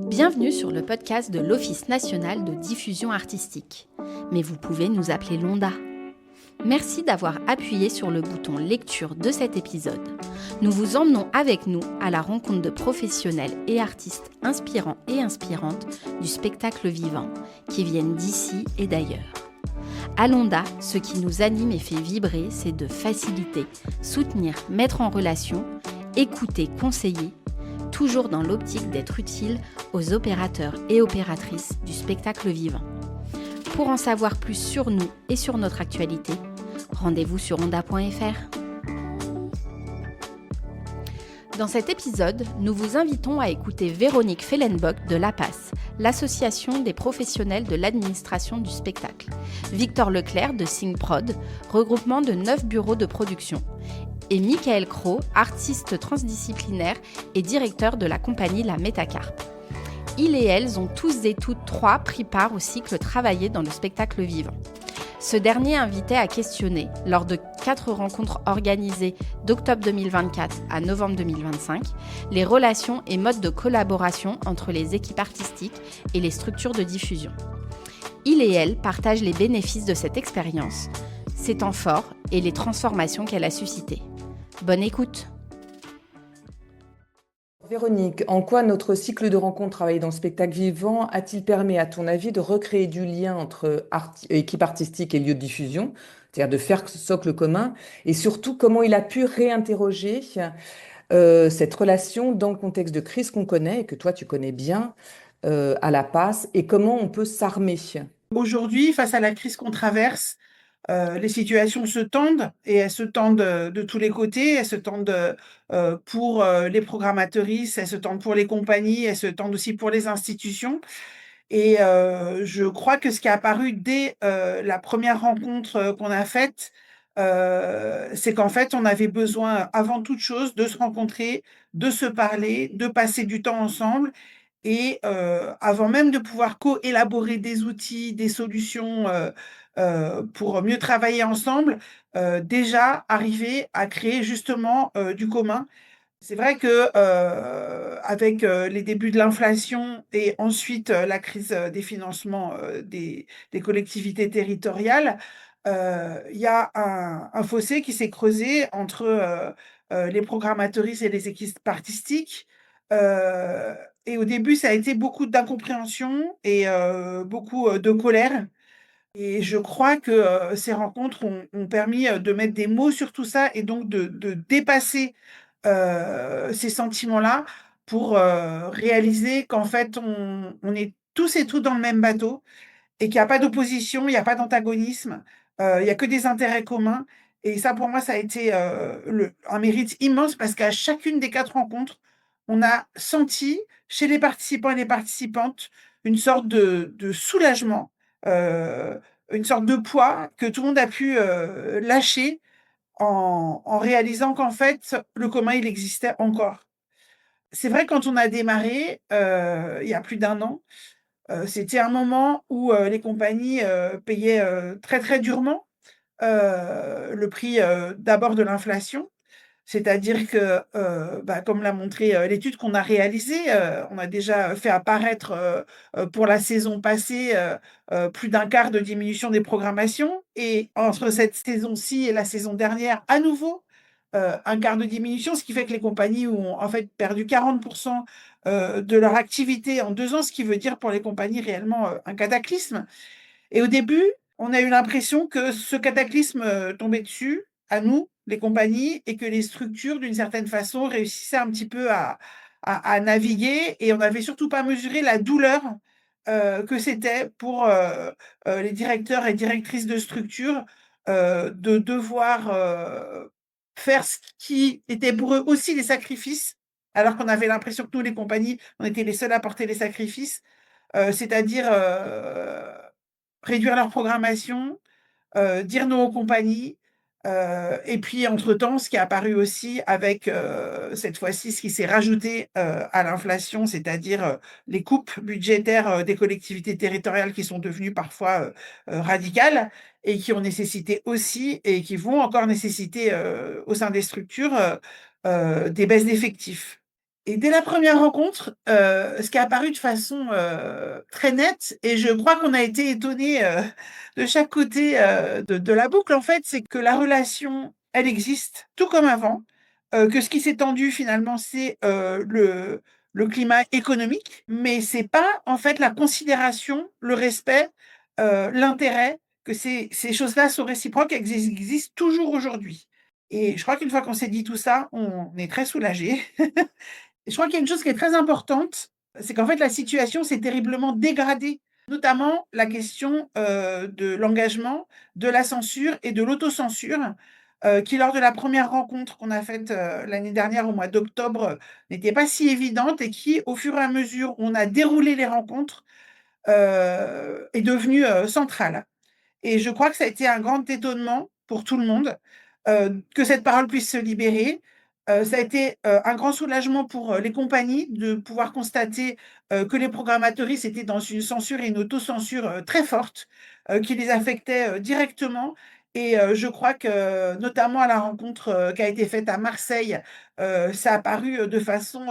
Bienvenue sur le podcast de l'Office national de diffusion artistique. Mais vous pouvez nous appeler Londa. Merci d'avoir appuyé sur le bouton lecture de cet épisode. Nous vous emmenons avec nous à la rencontre de professionnels et artistes inspirants et inspirantes du spectacle vivant qui viennent d'ici et d'ailleurs. À Londa, ce qui nous anime et fait vibrer, c'est de faciliter, soutenir, mettre en relation, écouter, conseiller, toujours dans l'optique d'être utile aux opérateurs et opératrices du spectacle vivant. Pour en savoir plus sur nous et sur notre actualité, rendez-vous sur onda.fr. Dans cet épisode, nous vous invitons à écouter Véronique Fellenbock de l'APAS, l'association des professionnels de l'administration du spectacle, Victor Leclerc de Singprod, regroupement de 9 bureaux de production, et Michael Crow, artiste transdisciplinaire et directeur de la compagnie La Métacarpe. Ils et elles ont tous et toutes trois pris part au cycle Travailler dans le spectacle vivant. Ce dernier invitait à questionner, lors de 4 rencontres organisées d'octobre 2024 à novembre 2025, les relations et modes de collaboration entre les équipes artistiques et les structures de diffusion. Ils et elles partagent les bénéfices de cette expérience, ses temps forts et les transformations qu'elle a suscitées. Bonne écoute! Véronique, en quoi notre cycle de rencontres Travailler dans le spectacle vivant a-t-il permis, à ton avis, de recréer du lien entre équipe artistique et lieu de diffusion, c'est-à-dire de faire socle commun, et surtout comment il a pu réinterroger cette relation dans le contexte de crise qu'on connaît et que toi tu connais bien à la passe, et comment on peut s'armer? Aujourd'hui, face à la crise qu'on traverse, les situations se tendent et elles se tendent de tous les côtés. Elles se tendent pour les programmatrices, elles se tendent pour les compagnies, elles se tendent aussi pour les institutions. Et je crois que ce qui est apparu dès la première rencontre qu'on a faite, c'est qu'en fait, on avait besoin, avant toute chose, de se rencontrer, de se parler, de passer du temps ensemble. Et avant même de pouvoir co-élaborer des outils, des solutions pour mieux travailler ensemble, déjà arriver à créer justement du commun. C'est vrai que avec les débuts de l'inflation et ensuite la crise des financements des collectivités territoriales, il y a un fossé qui s'est creusé entre les programmatrices et les équipes artistiques. Euh, et au début, ça a été beaucoup d'incompréhension et beaucoup de colère. Et je crois que ces rencontres ont permis de mettre des mots sur tout ça et donc de dépasser ces sentiments-là pour réaliser qu'en fait, on est tous et toutes dans le même bateau et qu'il n'y a pas d'opposition, il n'y a pas d'antagonisme, il n'y a que des intérêts communs. Et ça, pour moi, ça a été un mérite immense parce qu'à chacune des 4 rencontres, on a senti chez les participants et les participantes une sorte de soulagement, euh, une sorte de poids que tout le monde a pu lâcher en réalisant qu'en fait, le commun, il existait encore. C'est vrai, quand on a démarré, il y a plus d'1 an, c'était un moment où les compagnies payaient très, très durement le prix d'abord de l'inflation. C'est-à-dire que, comme l'a montré l'étude qu'on a réalisée, on a déjà fait apparaître pour la saison passée plus d'un quart de diminution des programmations. Et entre cette saison-ci et la saison dernière, à nouveau, un quart de diminution, ce qui fait que les compagnies ont en fait perdu 40% de leur activité en 2 ans, ce qui veut dire pour les compagnies réellement un cataclysme. Et au début, on a eu l'impression que ce cataclysme tombait dessus, à nous, les compagnies, et que les structures, d'une certaine façon, réussissaient un petit peu à naviguer. Et on n'avait surtout pas mesuré la douleur que c'était pour les directeurs et directrices de structures de devoir faire ce qui était pour eux aussi des sacrifices, alors qu'on avait l'impression que nous, les compagnies, on était les seuls à porter les sacrifices, c'est-à-dire réduire leur programmation, dire non aux compagnies, et puis entre-temps, ce qui est apparu aussi avec, cette fois-ci, ce qui s'est rajouté, à l'inflation, c'est-à-dire, les coupes budgétaires, des collectivités territoriales qui sont devenues parfois, radicales et qui ont nécessité aussi et qui vont encore nécessiter, au sein des structures, des baisses d'effectifs. Et dès la première rencontre, ce qui est apparu de façon très nette, et je crois qu'on a été étonnés de chaque côté de la boucle, en fait, c'est que la relation, elle existe tout comme avant, que ce qui s'est tendu finalement, c'est le climat économique, mais c'est pas en fait la considération, le respect, l'intérêt, que ces choses-là sont réciproques, elles existent toujours aujourd'hui. Et je crois qu'une fois qu'on s'est dit tout ça, on est très soulagés. Et je crois qu'il y a une chose qui est très importante, c'est qu'en fait, la situation s'est terriblement dégradée, notamment la question de l'engagement, de la censure et de l'autocensure, qui, lors de la première rencontre qu'on a faite l'année dernière, au mois d'octobre, n'était pas si évidente et qui, au fur et à mesure où on a déroulé les rencontres, est devenue centrale. Et je crois que ça a été un grand étonnement pour tout le monde, que cette parole puisse se libérer. Ça a été, un grand soulagement pour, les compagnies de pouvoir constater, que les programmatrices étaient dans une censure et une autocensure, très forte, qui les affectait, directement. Et je crois que, notamment à la rencontre, qui a été faite à Marseille, ça a paru, de façon,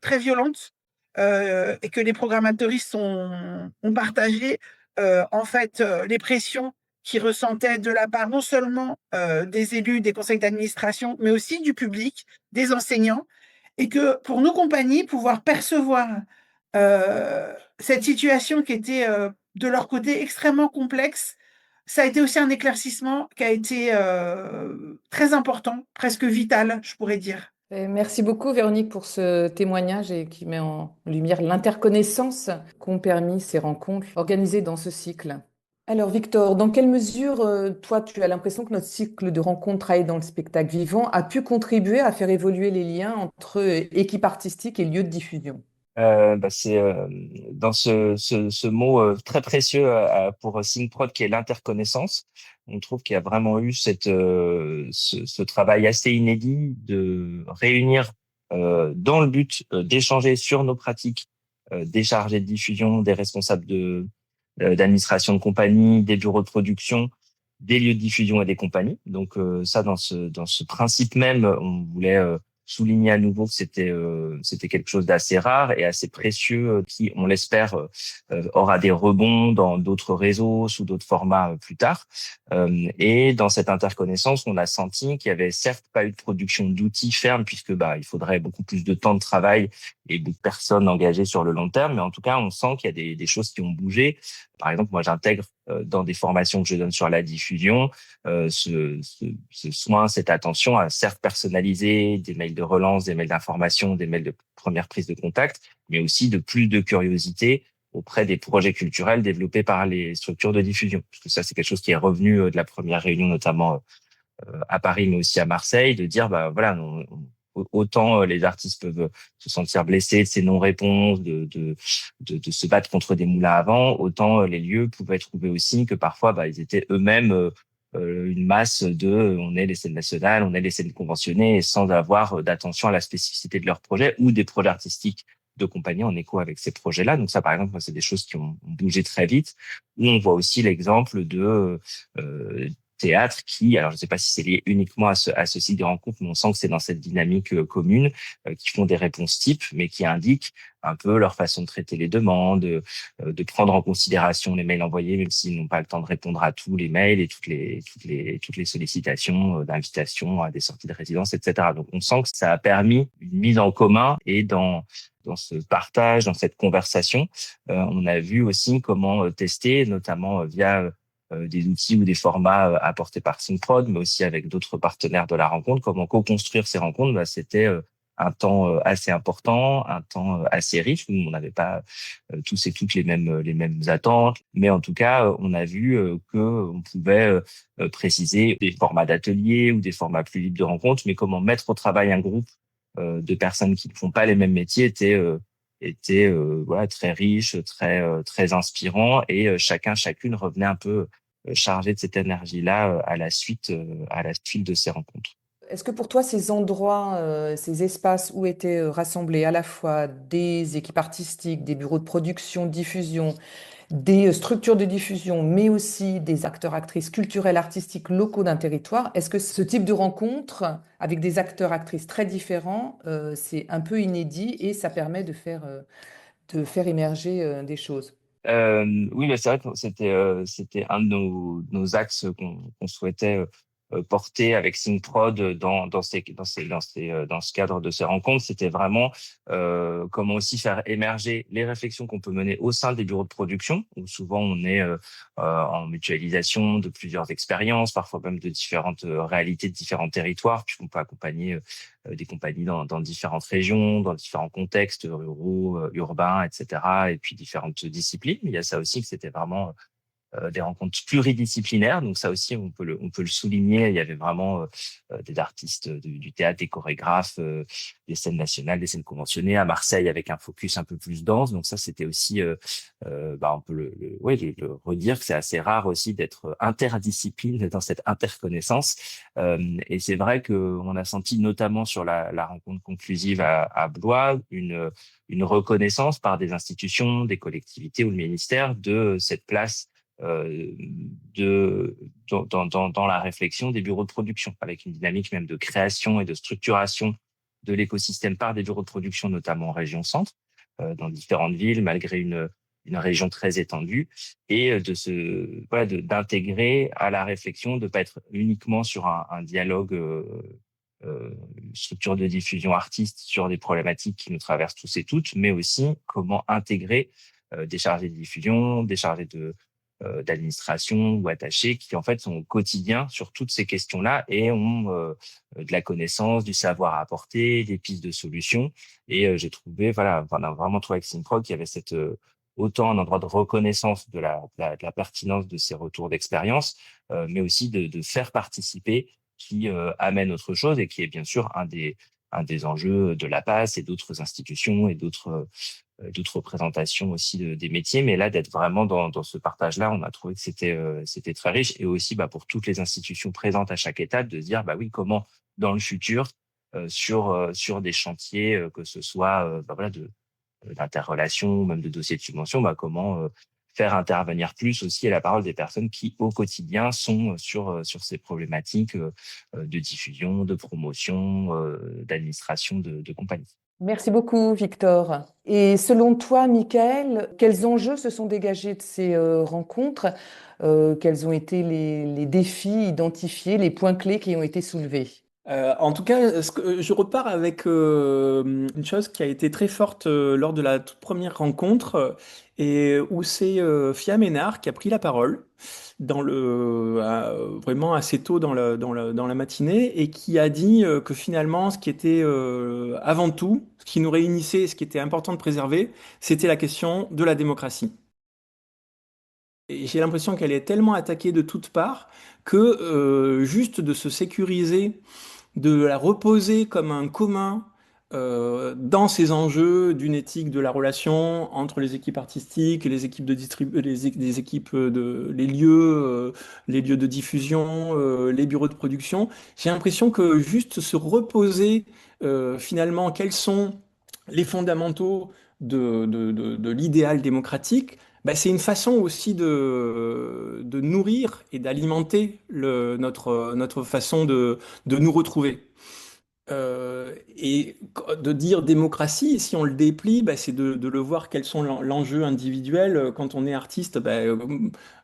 très violente, et que les programmatrices ont partagé, en fait, les pressions qu'ils ressentaient de la part non seulement, des élus, des conseils d'administration, mais aussi du public, des enseignants, et que pour nos compagnies, pouvoir percevoir, cette situation qui était, de leur côté extrêmement complexe, ça a été aussi un éclaircissement qui a été, très important, presque vital, je pourrais dire. Et merci beaucoup, Véronique, pour ce témoignage et qui met en lumière l'interconnaissance qu'ont permis ces rencontres organisées dans ce cycle. Alors, Victor, dans quelle mesure, toi, tu as l'impression que notre cycle de rencontres travaillées dans le spectacle vivant a pu contribuer à faire évoluer les liens entre équipe artistique et lieu de diffusion? C'est dans ce mot très précieux pour SyncProd qui est l'interconnaissance. On trouve qu'il y a vraiment eu ce travail assez inédit de réunir dans le but d'échanger sur nos pratiques des chargés de diffusion, des responsables d'administration de compagnie, des bureaux de production, des lieux de diffusion et des compagnies. Donc ça, dans ce principe même, on voulait souligner à nouveau que c'était quelque chose d'assez rare et assez précieux qui, on l'espère, aura des rebonds dans d'autres réseaux sous d'autres formats plus tard. Et dans cette interconnaissance, on a senti qu'il y avait certes pas eu de production d'outils fermes puisque il faudrait beaucoup plus de temps de travail et beaucoup de personnes engagées sur le long terme, mais en tout cas, on sent qu'il y a des choses qui ont bougé. Par exemple, moi, j'intègre dans des formations que je donne sur la diffusion ce soin, cette attention à certes personnaliser des mails de relance, des mails d'information, des mails de première prise de contact, mais aussi de plus de curiosité auprès des projets culturels développés par les structures de diffusion. Parce que ça, c'est quelque chose qui est revenu de la première réunion, notamment à Paris, mais aussi à Marseille, de dire, voilà, autant les artistes peuvent se sentir blessés de ces non-réponses, de se battre contre des moulins à vent, autant les lieux pouvaient trouver aussi que parfois, ils étaient eux-mêmes une masse on est les scènes nationales, on est les scènes conventionnées, sans avoir d'attention à la spécificité de leur projet ou des projets artistiques de compagnie en écho avec ces projets-là. Donc ça, par exemple, c'est des choses qui ont bougé très vite. Où on voit aussi l'exemple de théâtre qui, alors je ne sais pas si c'est lié uniquement à ce site de rencontre, mais on sent que c'est dans cette dynamique commune, qui font des réponses types, mais qui indiquent un peu leur façon de traiter les demandes, de prendre en considération les mails envoyés, même s'ils n'ont pas le temps de répondre à tous les mails et toutes les sollicitations d'invitation à des sorties de résidence, etc. Donc on sent que ça a permis une mise en commun et dans ce partage, dans cette conversation, on a vu aussi comment tester, notamment via des outils ou des formats apportés par SyncProd, mais aussi avec d'autres partenaires de la rencontre, comment co-construire ces rencontres. C'était un temps assez important, un temps assez riche où on n'avait pas tous et toutes les mêmes attentes, mais en tout cas on a vu que on pouvait préciser des formats d'ateliers ou des formats plus libres de rencontre, mais comment mettre au travail un groupe de personnes qui ne font pas les mêmes métiers était voilà, très riche, très inspirant, et chacune revenait un peu chargé de cette énergie-là à la suite de ces rencontres. Est-ce que pour toi, ces endroits, ces espaces où étaient rassemblés à la fois des équipes artistiques, des bureaux de production, de diffusion, des structures de diffusion, mais aussi des acteurs, actrices culturels, artistiques locaux d'un territoire. Est-ce que ce type de rencontre avec des acteurs, actrices très différents, c'est un peu inédit et ça permet de faire émerger des choses? Oui, mais c'est vrai que c'était un de nos axes qu'on souhaitait porter avec SyncProd dans ce cadre de ces rencontres. C'était vraiment comment aussi faire émerger les réflexions qu'on peut mener au sein des bureaux de production, où souvent on est en mutualisation de plusieurs expériences, parfois même de différentes réalités de différents territoires, puisqu'on peut accompagner des compagnies dans différentes régions, dans différents contextes ruraux, urbains, etc. Et puis différentes disciplines. Il y a ça aussi que c'était vraiment des rencontres pluridisciplinaires. Donc ça aussi, on peut le souligner. Il y avait vraiment des artistes du théâtre, des chorégraphes, des scènes nationales, des scènes conventionnées. À Marseille, avec un focus un peu plus dense. Donc ça, c'était aussi, on peut ouais, le redire que c'est assez rare aussi d'être interdiscipline dans cette interconnaissance. Et c'est vrai que on a senti notamment sur la rencontre conclusive à Blois une reconnaissance par des institutions, des collectivités ou le ministère de cette place euh, dans la réflexion des bureaux de production, avec une dynamique même de création et de structuration de l'écosystème par des bureaux de production, notamment en région centre, dans différentes villes, malgré une région très étendue, et d'intégrer à la réflexion, de pas être uniquement sur un dialogue structure de diffusion artiste sur des problématiques qui nous traversent tous et toutes, mais aussi comment intégrer des chargés de diffusion, des chargés d'administration ou attachés qui en fait sont au quotidien sur toutes ces questions-là et ont de la connaissance, du savoir à apporter, des pistes de solutions. Et j'ai trouvé, voilà, on a vraiment trouvé avec Simprod qu'il y avait autant un endroit de reconnaissance de la pertinence de ces retours d'expérience, mais aussi de faire participer qui amène autre chose et qui est bien sûr un des enjeux de la PAS et d'autres institutions et d'autres représentations aussi des métiers. Mais là, d'être vraiment dans ce partage-là, on a trouvé que c'était très riche et aussi pour toutes les institutions présentes à chaque étape de se dire bah oui, comment dans le futur sur des chantiers que ce soit voilà d'interrelation, même de dossiers de subvention, comment faire intervenir plus aussi la parole des personnes qui, au quotidien, sont sur ces problématiques de diffusion, de promotion, d'administration de compagnie. Merci beaucoup, Victor. Et selon toi, Michael, quels enjeux se sont dégagés de ces rencontres? Quels ont été les défis identifiés, les points clés qui ont été soulevés? En tout cas, je repars avec une chose qui a été très forte lors de la toute première rencontre et où c'est Fia Ménard qui a pris la parole vraiment assez tôt dans la matinée et qui a dit que finalement, ce qui était avant tout, ce qui nous réunissait, et ce qui était important de préserver, c'était la question de la démocratie. Et j'ai l'impression qu'elle est tellement attaquée de toutes parts que juste de se sécuriser de la reposer comme un commun dans ces enjeux d'une éthique de la relation entre les équipes artistiques, les équipes de les équipes les lieux de diffusion, les bureaux de production. J'ai l'impression que juste se reposer finalement quels sont les fondamentaux de l'idéal démocratique, bah, c'est une façon aussi de nourrir et d'alimenter notre façon de nous retrouver. Et de dire démocratie, si on le déplie, bah, c'est de le voir quels sont l'enjeu individuel quand on est artiste, bah,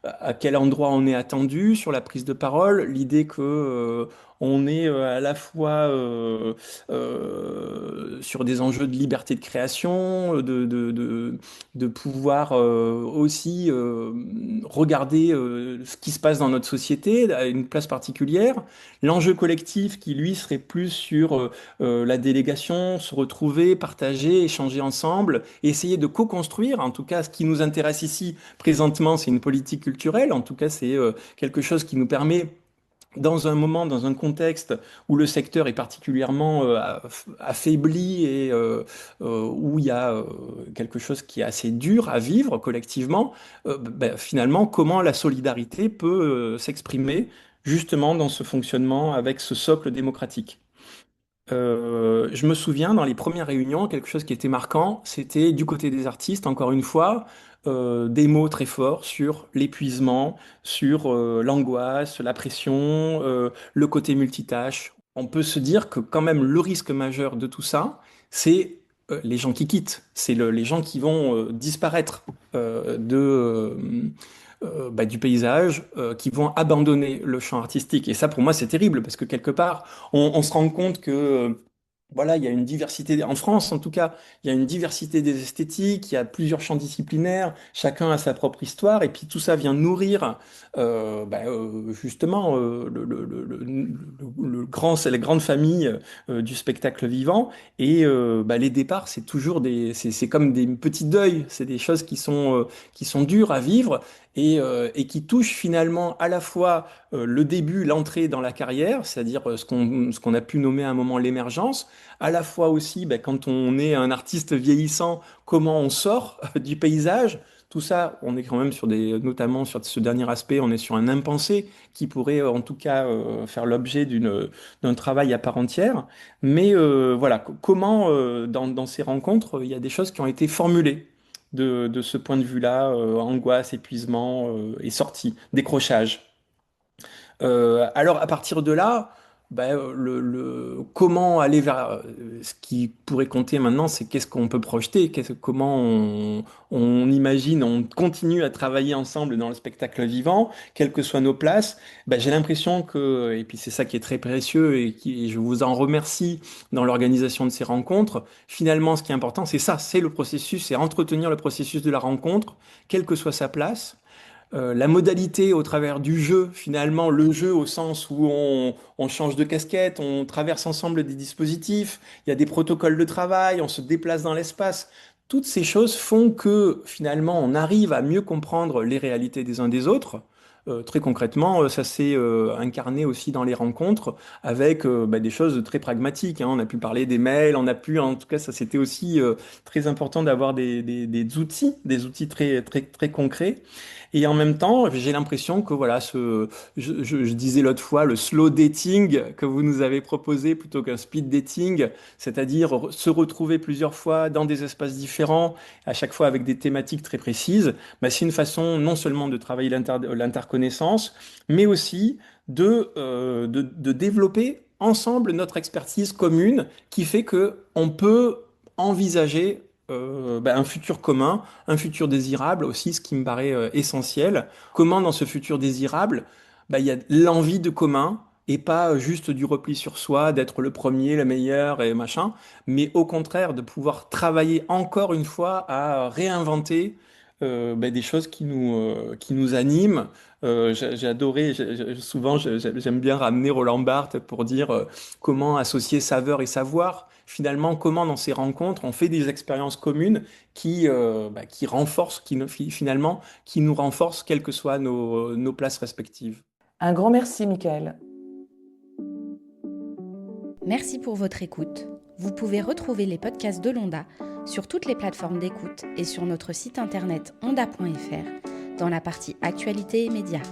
à quel endroit on est attendu sur la prise de parole, l'idée que on est à la fois sur des enjeux de liberté de création, de pouvoir aussi regarder ce qui se passe dans notre société à une place particulière. L'enjeu collectif qui, lui, serait plus sur la délégation, se retrouver, partager, échanger ensemble, et essayer de co-construire. En tout cas, ce qui nous intéresse ici, présentement, c'est une politique culturelle. En tout cas, c'est quelque chose qui nous permet dans un moment, dans un contexte où le secteur est particulièrement affaibli et où il y a quelque chose qui est assez dur à vivre collectivement, finalement, comment la solidarité peut s'exprimer justement dans ce fonctionnement avec ce socle démocratique. Je me souviens, dans les premières réunions, quelque chose qui était marquant, c'était du côté des artistes, encore une fois, des mots très forts sur l'épuisement, sur l'angoisse, la pression, le côté multitâche. On peut se dire que quand même le risque majeur de tout ça, c'est les gens qui quittent, c'est les gens qui vont disparaître du paysage, qui vont abandonner le champ artistique. Et ça, pour moi, c'est terrible, parce que quelque part, on se rend compte que voilà, il y a une diversité, en France en tout cas, il y a une diversité des esthétiques, il y a plusieurs champs disciplinaires, chacun a sa propre histoire, et puis tout ça vient nourrir justement c'est la grande famille du spectacle vivant, et les départs, c'est toujours c'est comme des petits deuils, c'est des choses qui sont dures à vivre, et qui touchent finalement à la fois le début, l'entrée dans la carrière, c'est-à-dire ce qu'on a pu nommer à un moment l'émergence, à la fois aussi, quand on est un artiste vieillissant, comment on sort du paysage. Tout ça, on est quand même notamment sur ce dernier aspect, on est sur un impensé qui pourrait en tout cas faire l'objet d'un travail à part entière. Mais voilà, comment dans ces rencontres, il y a des choses qui ont été formulées de ce point de vue-là, angoisse, épuisement et sortie, décrochage. Alors à partir de là, comment aller vers ce qui pourrait compter maintenant, c'est qu'est-ce qu'on peut projeter, comment on imagine, on continue à travailler ensemble dans le spectacle vivant, quelles que soient nos places. J'ai l'impression que, et puis c'est ça qui est très précieux et je vous en remercie dans l'organisation de ces rencontres, finalement ce qui est important, c'est ça, c'est le processus, c'est entretenir le processus de la rencontre, quelle que soit sa place. La modalité au travers du jeu, finalement, le jeu au sens où on change de casquette, on traverse ensemble des dispositifs, il y a des protocoles de travail, on se déplace dans l'espace. Toutes ces choses font que finalement on arrive à mieux comprendre les réalités des uns des autres. Très concrètement, ça s'est incarné aussi dans les rencontres avec des choses très pragmatiques, hein. On a pu parler des mails, on a pu, en tout cas, ça c'était aussi très important d'avoir des outils très, très, très concrets. Et en même temps, j'ai l'impression que voilà, je disais l'autre fois, le slow dating que vous nous avez proposé plutôt qu'un speed dating, c'est-à-dire se retrouver plusieurs fois dans des espaces différents, à chaque fois avec des thématiques très précises, c'est une façon non seulement de travailler l'interconnaissance, mais aussi de développer ensemble notre expertise commune qui fait que on peut envisager un futur commun, un futur désirable aussi, ce qui me paraît essentiel. Comment dans ce futur désirable, il y a l'envie de commun et pas juste du repli sur soi, d'être le premier, le meilleur et machin, mais au contraire de pouvoir travailler encore une fois à réinventer des choses qui nous animent. J'ai adoré, souvent j'aime bien ramener Roland Barthes pour dire comment associer saveur et savoir. Finalement, comment dans ces rencontres, on fait des expériences communes qui renforcent, finalement, qui nous renforcent, quelles que soient nos places respectives. Un grand merci, Michael. Merci pour votre écoute. Vous pouvez retrouver les podcasts de l'Onda sur toutes les plateformes d'écoute et sur notre site internet onda.fr dans la partie Actualité et médias.